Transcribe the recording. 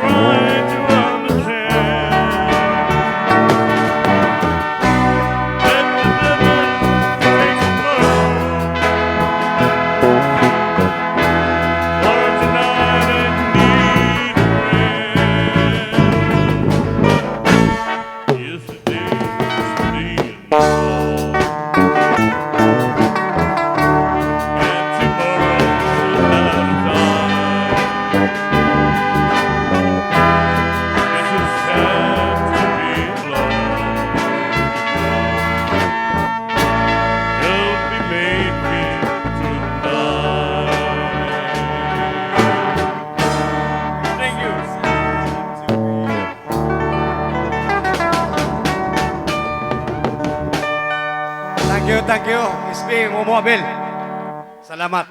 trying to understand that the devil takes blood for tonight and need a friend. Yesterday and gone, and tomorrow's not a dime. It's just time to be alone. Help me make it tonight. Thank you. Thank you, thank you. SP Momo Abil. Salamat.